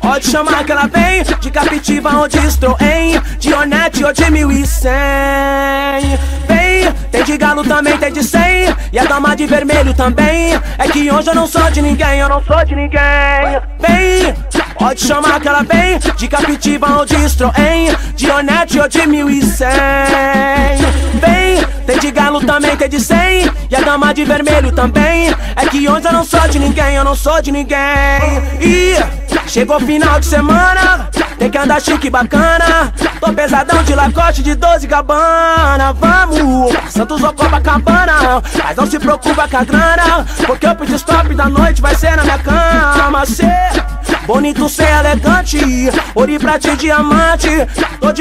Pode chamar que ela vem de Captiva ou de Stroem, de Hornet ou de 1100. Vem, tem de galo também, tem de 100, e a dama de vermelho também. É que hoje eu não sou de ninguém, eu não sou de ninguém. Vem, pode chamar que ela vem de Captiva ou de Stroem, de Hornet ou de 1100. Vem, tem de galo também, tem de 100, e a dama de vermelho também. É que hoje eu não sou de ninguém, eu não sou de ninguém. E chegou final de semana, tem que andar chique bacana. Tô pesadão de Lacoste, de 12 Gabbana. Vamos, Santos ou Copacabana, mas não se preocupa com a grana, porque o pit stop da noite vai ser na minha cama. Cê bonito, cê elegante, ouro e prata e diamante. Tô de